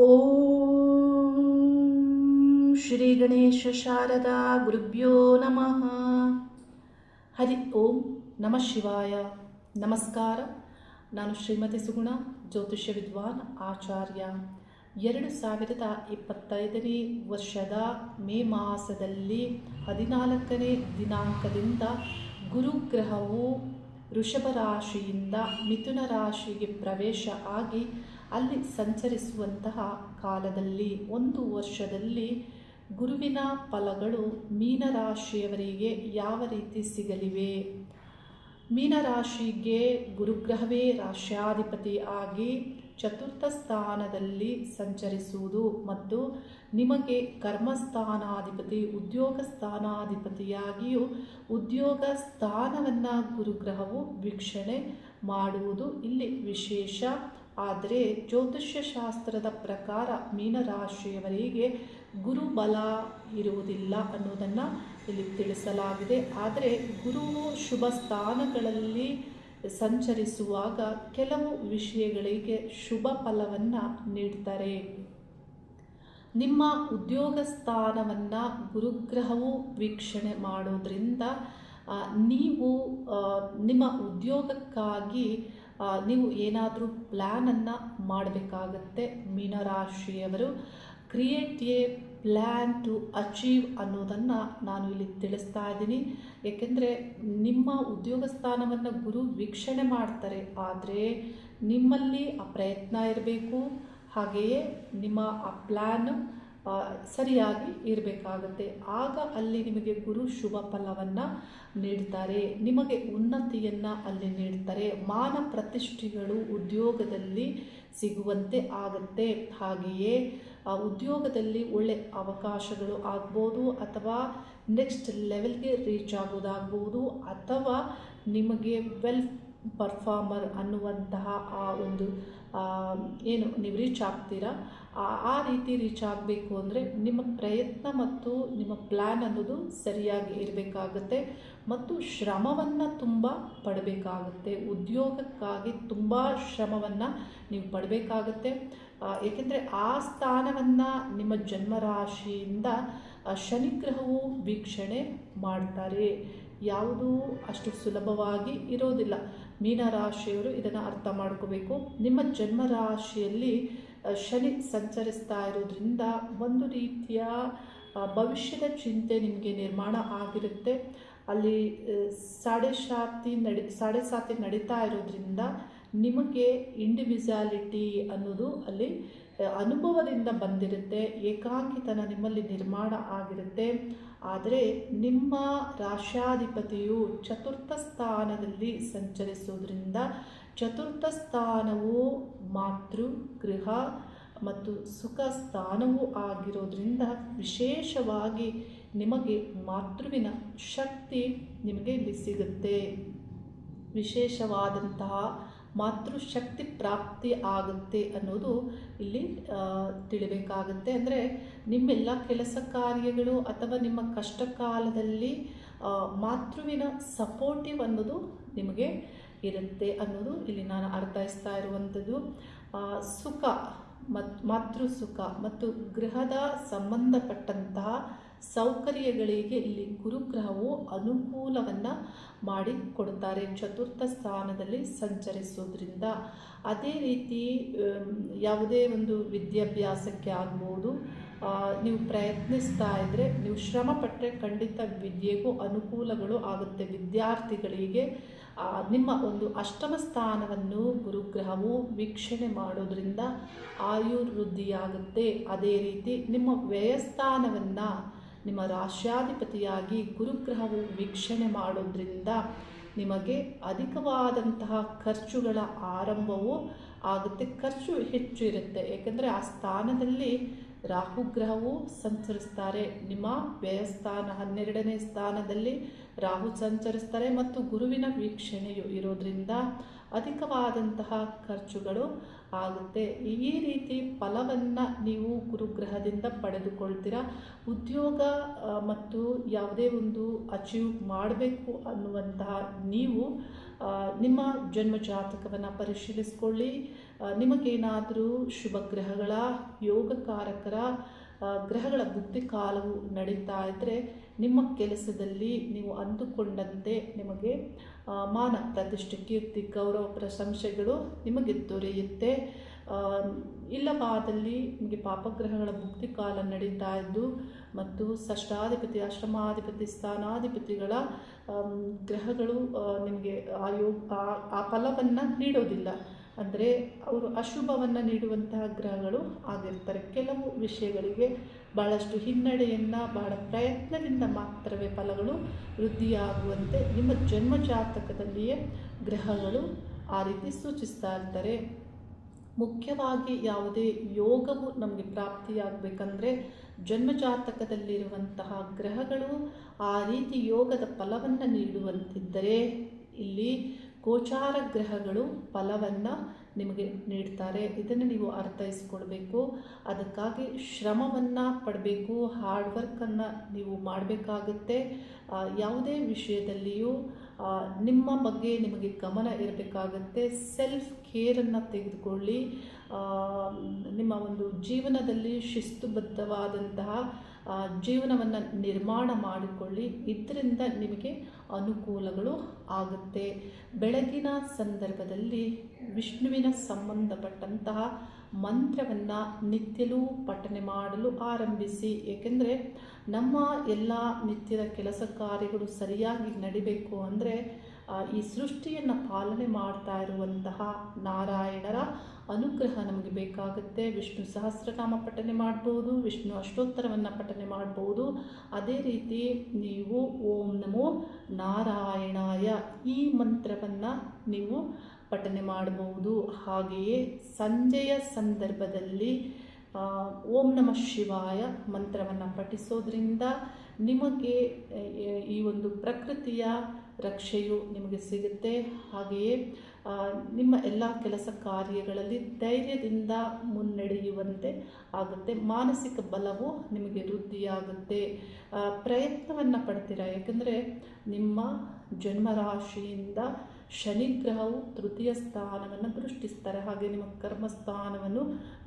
ಓಂ ಶ್ರೀ ಗಣೇಶ ಶಾರದಾ ಗುರುಭ್ಯೋ ನಮಃ. ಹರಿ ಓಂ ನಮಃ ಶಿವಾಯ. ನಮಸ್ಕಾರ. ನಾನು ಶ್ರೀಮತಿ ಸುಗುಣ, ಜ್ಯೋತಿಷ್ಯ ವಿದ್ವಾನ್ ಆಚಾರ್ಯ. 2025ನೇ ವರ್ಷದ ಮೇ ಮಾಸದಲ್ಲಿ 14ನೇ ದಿನಾಂಕದಿಂದ ಗುರುಗ್ರಹವು ವೃಷಭ ರಾಶಿಯಿಂದ ಮಿಥುನ ರಾಶಿಗೆ ಪ್ರವೇಶ ಆಗಿ ಅಲ್ಲಿ ಸಂಚರಿಸುವಂತಹ ಕಾಲದಲ್ಲಿ ಒಂದು ವರ್ಷದಲ್ಲಿ ಗುರುವಿನ ಫಲಗಳು ಮೀನರಾಶಿಯವರಿಗೆ ಯಾವ ರೀತಿ ಸಿಗಲಿವೆ? ಮೀನರಾಶಿಗೆ ಗುರುಗ್ರಹವೇ ರಾಶ್ಯಾಧಿಪತಿ ಆಗಿ ಚತುರ್ಥ ಸ್ಥಾನದಲ್ಲಿ ಸಂಚರಿಸುವುದು ಮತ್ತು ನಿಮಗೆ ಕರ್ಮಸ್ಥಾನಾಧಿಪತಿ, ಉದ್ಯೋಗ ಸ್ಥಾನಾಧಿಪತಿಯಾಗಿಯೂ ಉದ್ಯೋಗ ಸ್ಥಾನವನ್ನು ಗುರುಗ್ರಹವು ವೀಕ್ಷಣೆ ಮಾಡುವುದು ಇಲ್ಲಿ ವಿಶೇಷ. ಆದರೆ ಜ್ಯೋತಿಷ್ಯ ಶಾಸ್ತ್ರದ ಪ್ರಕಾರ ಮೀನರಾಶಿಯವರಿಗೆ ಗುರುಬಲ ಇರುವುದಿಲ್ಲ ಅನ್ನೋದನ್ನು ಇಲ್ಲಿ ತಿಳಿಸಲಾಗಿದೆ. ಆದರೆ ಗುರುವು ಶುಭ ಸ್ಥಾನಗಳಲ್ಲಿ ಸಂಚರಿಸುವಾಗ ಕೆಲವು ವಿಷಯಗಳಿಗೆ ಶುಭ ಫಲವನ್ನು ನೀಡ್ತಾರೆ. ನಿಮ್ಮ ಉದ್ಯೋಗ ಸ್ಥಾನವನ್ನು ಗುರುಗ್ರಹವು ವೀಕ್ಷಣೆ ಮಾಡೋದ್ರಿಂದ ನೀವು ನಿಮ್ಮ ಉದ್ಯೋಗಕ್ಕಾಗಿ ನೀವು ಏನಾದರೂ ಪ್ಲ್ಯಾನನ್ನು ಮಾಡಬೇಕಾಗತ್ತೆ. ಮೀನರಾಶಿಯವರು create a plan to achieve ಅನ್ನೋದನ್ನು ನಾನು ಇಲ್ಲಿ ತಿಳಿಸ್ತಾ ಇದ್ದೀನಿ. ಏಕೆಂದರೆ ನಿಮ್ಮ ಉದ್ಯೋಗ ಸ್ಥಾನವನ್ನು ಗುರು ವೀಕ್ಷಣೆ ಮಾಡ್ತಾರೆ, ಆದರೆ ನಿಮ್ಮಲ್ಲಿ ಆ ಪ್ರಯತ್ನ ಇರಬೇಕು, ಹಾಗೆಯೇ ನಿಮ್ಮ ಆ ಪ್ಲ್ಯಾನ್ ಸರಿಯಾಗಿ ಇರಬೇಕಾಗುತ್ತೆ. ಆಗ ಅಲ್ಲಿ ನಿಮಗೆ ಗುರು ಶುಭ ಫಲವನ್ನು ನೀಡ್ತಾರೆ, ನಿಮಗೆ ಉನ್ನತಿಯನ್ನು ಅಲ್ಲಿ ನೀಡ್ತಾರೆ, ಮಾನ ಪ್ರತಿಷ್ಠೆಗಳು ಉದ್ಯೋಗದಲ್ಲಿ ಸಿಗುವಂತೆ ಆಗುತ್ತೆ. ಹಾಗೆಯೇ ಆ ಉದ್ಯೋಗದಲ್ಲಿ ಒಳ್ಳೆ ಅವಕಾಶಗಳು ಆಗ್ಬೋದು, ಅಥವಾ ನೆಕ್ಸ್ಟ್ ಲೆವೆಲ್ಗೆ ರೀಚ್ ಆಗೋದಾಗ್ಬೋದು, ಅಥವಾ ನಿಮಗೆ ವೆಲ್ ಪರ್ಫಾರ್ಮರ್ ಅನ್ನುವಂತಹ ಆ ಒಂದು ಏನು ನೀವು ರೀಚ್ ಆಗ್ತೀರಾ, ಆ ರೀತಿ ರೀಚ್ ಆಗಬೇಕು ಅಂದರೆ ನಿಮ್ಮ ಪ್ರಯತ್ನ ಮತ್ತು ನಿಮ್ಮ ಪ್ಲ್ಯಾನ್ ಅನ್ನೋದು ಸರಿಯಾಗಿ ಇರಬೇಕಾಗುತ್ತೆ ಮತ್ತು ಶ್ರಮವನ್ನು ತುಂಬ ಪಡಬೇಕಾಗುತ್ತೆ. ಉದ್ಯೋಗಕ್ಕಾಗಿ ತುಂಬ ಶ್ರಮವನ್ನು ನೀವು ಪಡಬೇಕಾಗುತ್ತೆ. ಏಕೆಂದರೆ ಆ ಸ್ಥಾನವನ್ನು ನಿಮ್ಮ ಜನ್ಮರಾಶಿಯಿಂದ ಶನಿಗ್ರಹವು ವೀಕ್ಷಣೆ ಮಾಡ್ತಾರೆ. ಯಾವುದೂ ಅಷ್ಟು ಸುಲಭವಾಗಿ ಇರೋದಿಲ್ಲ. ಮೀನರಾಶಿಯವರು ಇದನ್ನು ಅರ್ಥ ಮಾಡ್ಕೋಬೇಕು. ನಿಮ್ಮ ಜನ್ಮರಾಶಿಯಲ್ಲಿ ಶನಿ ಸಂಚರಿಸ್ತಾ ಇರೋದ್ರಿಂದ ಒಂದು ರೀತಿಯ ಭವಿಷ್ಯದ ಚಿಂತೆ ನಿಮಗೆ ನಿರ್ಮಾಣ ಆಗಿರುತ್ತೆ. ಅಲ್ಲಿ ಸಾಡೆ ಸಾತಿ ನಡೀತಾ ಇರೋದ್ರಿಂದ ನಿಮಗೆ ಇಂಡಿವಿಜುವಾಲಿಟಿ ಅನ್ನೋದು ಅಲ್ಲಿ ಅನುಭವದಿಂದ ಬಂದಿರುತ್ತೆ, ಏಕಾಂಗಿತನ ನಿಮ್ಮಲ್ಲಿ ನಿರ್ಮಾಣ ಆಗಿರುತ್ತೆ. ಆದರೆ ನಿಮ್ಮ ರಾಶ್ಯಾಧಿಪತಿಯು ಚತುರ್ಥ ಸ್ಥಾನದಲ್ಲಿ ಸಂಚರಿಸೋದ್ರಿಂದ ಚತುರ್ಥ ಸ್ಥಾನವು ಮಾತೃ ಗೃಹ ಮತ್ತು ಸುಖ ಸ್ಥಾನವೂ ಆಗಿರೋದ್ರಿಂದ ವಿಶೇಷವಾಗಿ ನಿಮಗೆ ಮಾತೃವಿನ ಶಕ್ತಿ ನಿಮಗೆ ಇಲ್ಲಿ ಸಿಗುತ್ತೆ. ವಿಶೇಷವಾದಂತಹ ಮಾತೃಶಕ್ತಿ ಪ್ರಾಪ್ತಿ ಆಗುತ್ತೆ ಅನ್ನೋದು ಇಲ್ಲಿ ತಿಳಿಬೇಕಾಗುತ್ತೆ. ಅಂದರೆ ನಿಮ್ಮೆಲ್ಲ ಕೆಲಸ ಕಾರ್ಯಗಳು ಅಥವಾ ನಿಮ್ಮ ಕಷ್ಟ ಕಾಲದಲ್ಲಿ ಮಾತೃವಿನ ಸಪೋರ್ಟಿವ್ ಅನ್ನೋದು ನಿಮಗೆ ಇರುತ್ತೆ ಅನ್ನೋದು ಇಲ್ಲಿ ನಾನು ಅರ್ಥೈಸ್ತಾ ಇರುವಂಥದ್ದು. ಸುಖ ಮಾತೃ ಸುಖ ಮತ್ತು ಗೃಹದ ಸಂಬಂಧಪಟ್ಟಂತಹ ಸೌಕರ್ಯಗಳಿಗೆ ಇಲ್ಲಿ ಗುರುಗ್ರಹವು ಅನುಕೂಲವನ್ನು ಮಾಡಿ ಕೊಡುತ್ತಾರೆ ಚತುರ್ಥ ಸ್ಥಾನದಲ್ಲಿ ಸಂಚರಿಸೋದ್ರಿಂದ. ಅದೇ ರೀತಿ ಯಾವುದೇ ಒಂದು ವಿದ್ಯಾಭ್ಯಾಸಕ್ಕೆ ಆಗ್ಬೋದು, ನೀವು ಪ್ರಯತ್ನಿಸ್ತಾ ಇದ್ದರೆ, ನೀವು ಶ್ರಮ ಪಟ್ಟರೆ ಖಂಡಿತ ವಿದ್ಯೆಗೂ ಅನುಕೂಲಗಳು ಆಗುತ್ತೆ. ವಿದ್ಯಾರ್ಥಿಗಳಿಗೆ ನಿಮ್ಮ ಒಂದು ಅಷ್ಟಮ ಸ್ಥಾನವನ್ನು ಗುರುಗ್ರಹವು ವೀಕ್ಷಣೆ ಮಾಡೋದ್ರಿಂದ ಆಯುರ್ವೃದ್ಧಿಯಾಗುತ್ತೆ. ಅದೇ ರೀತಿ ನಿಮ್ಮ ವ್ಯಯಸ್ಥಾನವನ್ನು ನಿಮ್ಮ ರಾಶ್ಯಾಧಿಪತಿಯಾಗಿ ಗುರುಗ್ರಹವು ವೀಕ್ಷಣೆ ಮಾಡೋದ್ರಿಂದ ನಿಮಗೆ ಅಧಿಕವಾದಂತಹ ಖರ್ಚುಗಳ ಆರಂಭವೂ ಆಗುತ್ತೆ. ಖರ್ಚು ಹೆಚ್ಚು ಇರುತ್ತೆ, ಏಕೆಂದರೆ ಆ ಸ್ಥಾನದಲ್ಲಿ ರಾಹುಗ್ರಹವು ಸಂಚರಿಸ್ತಾರೆ. ನಿಮ್ಮ ವ್ಯಯಸ್ಥಾನ 12ನೇ ಸ್ಥಾನದಲ್ಲಿ ರಾಹು ಸಂಚರಿಸ್ತಾರೆ ಮತ್ತು ಗುರುವಿನ ವೀಕ್ಷಣೆಯು ಇರೋದ್ರಿಂದ ಅಧಿಕವಾದಂತಹ ಖರ್ಚುಗಳು ಆಗುತ್ತೆ. ಈ ರೀತಿ ಫಲವನ್ನು ನೀವು ಗುರುಗ್ರಹದಿಂದ ಪಡೆದುಕೊಳ್ತೀರಾ. ಉದ್ಯೋಗ ಮತ್ತು ಯಾವುದೇ ಒಂದು ಅಚೀವ್ ಮಾಡಬೇಕು ಅನ್ನುವಂತಹ ನೀವು ನಿಮ್ಮ ಜನ್ಮ ಜಾತಕವನ್ನು ಪರಿಶೀಲಿಸಿಕೊಳ್ಳಿ. ನಿಮಗೇನಾದರೂ ಶುಭ ಗ್ರಹಗಳ ಯೋಗಕಾರಕರ ಗ್ರಹಗಳ ಬುದ್ಧಿ ಕಾಲವು ನಡೀತಾ ಇದ್ದರೆ ನಿಮ್ಮ ಕೆಲಸದಲ್ಲಿ ನೀವು ಅಂದುಕೊಂಡಂತೆ ನಿಮಗೆ ಮಾನ ಪ್ರತಿಷ್ಠೆ ಕೀರ್ತಿ ಗೌರವ ಪ್ರಶಂಸೆಗಳು ನಿಮಗೆ ದೊರೆಯುತ್ತೆ. ಇಲ್ಲವಾದಲ್ಲಿ ನಿಮಗೆ ಪಾಪಗ್ರಹಗಳ ಮುಕ್ತಿ ಕಾಲ ನಡೀತಾ ಇದ್ದು ಮತ್ತು ಷಷ್ಠಾಧಿಪತಿ ಅಷ್ಟಮಾಧಿಪತಿ ಸ್ಥಾನಾಧಿಪತಿಗಳ ಗ್ರಹಗಳು ನಿಮಗೆ ಆ ಫಲವನ್ನು ನೀಡೋದಿಲ್ಲ. ಅಂದರೆ ಅವರು ಅಶುಭವನ್ನು ನೀಡುವಂತಹ ಗ್ರಹಗಳು ಆಗಿರ್ತಾರೆ. ಕೆಲವು ವಿಷಯಗಳಿಗೆ ಭಾಳಷ್ಟು ಹಿನ್ನಡೆಯನ್ನು ಬಹಳ ಪ್ರಯತ್ನದಿಂದ ಮಾತ್ರವೇ ಫಲಗಳು ವೃದ್ಧಿಯಾಗುವಂತೆ ನಿಮ್ಮ ಜನ್ಮ ಜಾತಕದಲ್ಲಿಯೇ ಗ್ರಹಗಳು ಆ ರೀತಿ ಸೂಚಿಸ್ತಾ ಇರ್ತಾರೆ. ಮುಖ್ಯವಾಗಿ ಯಾವುದೇ ಯೋಗವು ನಮಗೆ ಪ್ರಾಪ್ತಿಯಾಗಬೇಕಂದ್ರೆ ಜನ್ಮಜಾತಕದಲ್ಲಿರುವಂತಹ ಗ್ರಹಗಳು ಆ ರೀತಿ ಯೋಗದ ಫಲವನ್ನು ನೀಡುವಂತಿದ್ದರೆ ಇಲ್ಲಿ ಗೋಚಾರ ಗ್ರಹಗಳು ಫಲವನ್ನು ನಿಮಗೆ ನೀಡ್ತಾರೆ. ಇದನ್ನು ನೀವು ಅರ್ಥೈಸ್ಕೊಳ್ಬೇಕು. ಅದಕ್ಕಾಗಿ ಶ್ರಮವನ್ನು ಪಡಬೇಕು, ಹಾರ್ಡ್ ವರ್ಕನ್ನು ನೀವು ಮಾಡಬೇಕಾಗುತ್ತೆ. ಯಾವುದೇ ವಿಷಯದಲ್ಲಿಯೂ ನಿಮ್ಮ ಬಗ್ಗೆ ನಿಮಗೆ ಗಮನ ಇರಬೇಕಾಗುತ್ತೆ. ಸೆಲ್ಫ್ ಕೇರನ್ನು ತೆಗೆದುಕೊಳ್ಳಿ. ನಿಮ್ಮ ಒಂದು ಜೀವನದಲ್ಲಿ ಶಿಸ್ತುಬದ್ಧವಾದಂತಹ ಜೀವನವನ್ನು ನಿರ್ಮಾಣ ಮಾಡಿಕೊಳ್ಳಿ. ಇದರಿಂದ ನಿಮಗೆ ಅನುಕೂಲಗಳು ಆಗುತ್ತೆ. ಬೆಳಗಿನ ಸಂದರ್ಭದಲ್ಲಿ ವಿಷ್ಣುವಿನ ಸಂಬಂಧಪಟ್ಟಂತಹ ಮಂತ್ರವನ್ನು ನಿತ್ಯಲೂ ಪಠನೆ ಮಾಡಲು ಆರಂಭಿಸಿ. ಏಕೆಂದರೆ ನಮ್ಮ ಎಲ್ಲ ನಿತ್ಯದ ಕೆಲಸ ಕಾರ್ಯಗಳು ಸರಿಯಾಗಿ ನಡಿಬೇಕು ಅಂದರೆ ಈ ಸೃಷ್ಟಿಯನ್ನು ಪಾಲನೆ ಮಾಡ್ತಾ ಇರುವಂತಹ ನಾರಾಯಣರ ಅನುಗ್ರಹ ನಮಗೆ ಬೇಕಾಗುತ್ತೆ. ವಿಷ್ಣು ಸಹಸ್ರನಾಮ ಪಠನೆ ಮಾಡ್ಬೋದು, ವಿಷ್ಣು ಅಷ್ಟೋತ್ತರವನ್ನು ಪಠನೆ ಮಾಡ್ಬೋದು. ಅದೇ ರೀತಿ ನೀವು ಓಂ ನಮೋ ನಾರಾಯಣಾಯ ಈ ಮಂತ್ರವನ್ನು ನೀವು ಪಠನೆ ಮಾಡಬಹುದು. ಹಾಗೆಯೇ ಸಂಜೆಯ ಸಂದರ್ಭದಲ್ಲಿ ಓಂ ನಮಃ ಶಿವಾಯ ಮಂತ್ರವನ್ನು ಪಠಿಸೋದ್ರಿಂದ ನಿಮಗೆ ಈ ಒಂದು ಪ್ರಕೃತಿಯ ರಕ್ಷೆಯು ನಿಮಗೆ ಸಿಗುತ್ತೆ. ಹಾಗೆಯೇ ನಿಮ್ಮ ಎಲ್ಲ ಕೆಲಸ ಕಾರ್ಯಗಳಲ್ಲಿ ಧೈರ್ಯದಿಂದ ಮುನ್ನಡೆಯುವಂತೆ ಆಗುತ್ತೆ. ಮಾನಸಿಕ ಬಲವು ನಿಮಗೆ ವೃದ್ಧಿಯಾಗುತ್ತೆ. ಪ್ರಯತ್ನವನ್ನು ಪಡ್ತೀರ. ಏಕೆಂದರೆ ನಿಮ್ಮ ಜನ್ಮರಾಶಿಯಿಂದ ಶನಿಗ್ರಹವು ತೃತೀಯ ಸ್ಥಾನವನ್ನು ದೃಷ್ಟಿಸ್ತಾರೆ. ಹಾಗೆ ನಿಮ್ಮ ಕರ್ಮಸ್ಥಾನವನ್ನು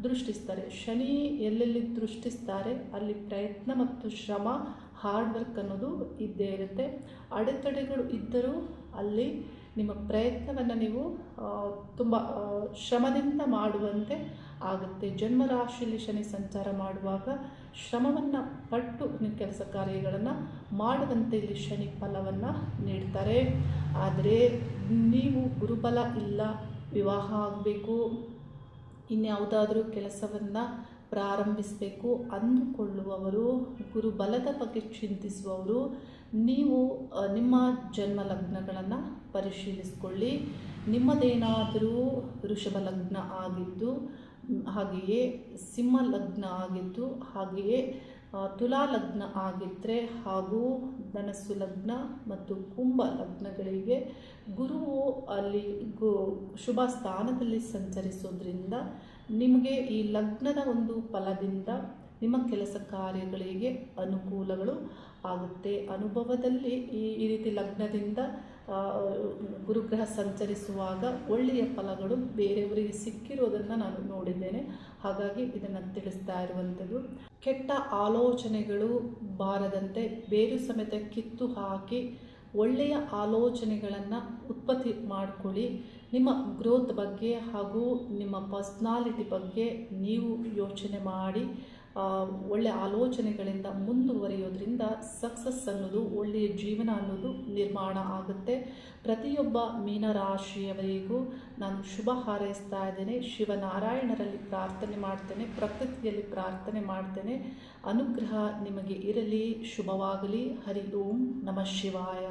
ದೃಷ್ಟಿಸ್ತಾರೆ. ಶನಿ ಎಲ್ಲೆಲ್ಲಿ ದೃಷ್ಟಿಸ್ತಾರೆ ಅಲ್ಲಿ ಪ್ರಯತ್ನ ಮತ್ತು ಶ್ರಮ, ಹಾರ್ಡ್ ವರ್ಕ್ ಅನ್ನೋದು ಇದ್ದೇ ಇರುತ್ತೆ. ಅಡೆತಡೆಗಳು ಇದ್ದರೂ ಅಲ್ಲಿ ನಿಮ್ಮ ಪ್ರಯತ್ನವನ್ನು ನೀವು ತುಂಬ ಶ್ರಮದಿಂದ ಮಾಡುವಂತೆ ಆಗುತ್ತೆ. ಜನ್ಮರಾಶಿಯಲ್ಲಿ ಶನಿ ಸಂಚಾರ ಮಾಡುವಾಗ ಶ್ರಮವನ್ನು ಪಟ್ಟು ನಿಮ್ಮ ಕೆಲಸ ಕಾರ್ಯಗಳನ್ನು ಮಾಡುವಂತೆ ಇಲ್ಲಿ ಶನಿ ಫಲವನ್ನು ನೀಡ್ತಾರೆ. ಆದರೆ ನೀವು ಗುರುಬಲ ಇಲ್ಲ, ವಿವಾಹ ಆಗಬೇಕು, ಇನ್ಯಾವುದಾದ್ರೂ ಕೆಲಸವನ್ನು ಪ್ರಾರಂಭಿಸಬೇಕು ಅಂದುಕೊಳ್ಳುವವರು, ಗುರುಬಲದ ಬಗ್ಗೆ ಚಿಂತಿಸುವವರು ನೀವು ನಿಮ್ಮ ಜನ್ಮ ಲಗ್ನಗಳನ್ನು ಪರಿಶೀಲಿಸಿಕೊಳ್ಳಿ. ನಿಮ್ಮದೇನಾದರೂ ವೃಷಭ ಲಗ್ನ ಆಗಿದ್ದು, ಹಾಗೆಯೇ ಸಿಂಹ ಲಗ್ನ ಆಗಿದ್ದು, ಹಾಗೆಯೇ ತುಲಾ ಲಗ್ನ ಆಗಿದ್ದರೆ ಹಾಗೂ ಧನಸ್ಸು ಲಗ್ನ ಮತ್ತು ಕುಂಭ ಲಗ್ನಗಳಿಗೆ ಗುರುವು ಅಲ್ಲಿ ಶುಭ ಸ್ಥಾನದಲ್ಲಿ ಸಂಚರಿಸೋದ್ರಿಂದ ನಿಮಗೆ ಈ ಲಗ್ನದ ಒಂದು ಫಲದಿಂದ ನಿಮ್ಮ ಕೆಲಸ ಕಾರ್ಯಗಳಿಗೆ ಅನುಕೂಲಗಳು ಆಗುತ್ತೆ. ಅನುಭವದಲ್ಲಿ ಈ ರೀತಿ ಲಗ್ನದಿಂದ ಗುರುಗ್ರಹ ಸಂಚರಿಸುವಾಗ ಒಳ್ಳೆಯ ಫಲಗಳು ಬೇರೆಯವರಿಗೆ ಸಿಕ್ಕಿರೋದನ್ನು ನಾನು ನೋಡಿದ್ದೇನೆ. ಹಾಗಾಗಿ ಇದನ್ನು ತಿಳಿಸ್ತಾ ಇರುವಂಥದ್ದು. ಕೆಟ್ಟ ಆಲೋಚನೆಗಳು ಬಾರದಂತೆ ಬೇರು ಸಮೇತ ಕಿತ್ತು ಹಾಕಿ ಒಳ್ಳೆಯ ಆಲೋಚನೆಗಳನ್ನು ಉತ್ಪತ್ತಿ ಮಾಡಿಕೊಳ್ಳಿ. ನಿಮ್ಮ ಗ್ರೋತ್ ಬಗ್ಗೆ ಹಾಗೂ ನಿಮ್ಮ ಪರ್ಸ್ನಾಲಿಟಿ ಬಗ್ಗೆ ನೀವು ಯೋಚನೆ ಮಾಡಿ ಒಳ್ಳೆಯ ಆಲೋಚನೆಗಳಿಂದ ಮುಂದುವರಿಯೋದ್ರಿಂದ ಸಕ್ಸಸ್ ಅನ್ನೋದು, ಒಳ್ಳೆಯ ಜೀವನ ಅನ್ನೋದು ನಿರ್ಮಾಣ ಆಗುತ್ತೆ. ಪ್ರತಿಯೊಬ್ಬ ಮೀನರಾಶಿಯವರಿಗೂ ನಾನು ಶುಭ ಹಾರೈಸ್ತಾ ಇದ್ದೇನೆ. ಶಿವನಾರಾಯಣರಲ್ಲಿ ಪ್ರಾರ್ಥನೆ ಮಾಡ್ತೇನೆ, ಪ್ರಕೃತಿಯಲ್ಲಿ ಪ್ರಾರ್ಥನೆ ಮಾಡ್ತೇನೆ. ಅನುಗ್ರಹ ನಿಮಗೆ ಇರಲಿ, ಶುಭವಾಗಲಿ. ಹರಿ ಓಂ ನಮಃ ಶಿವಾಯ.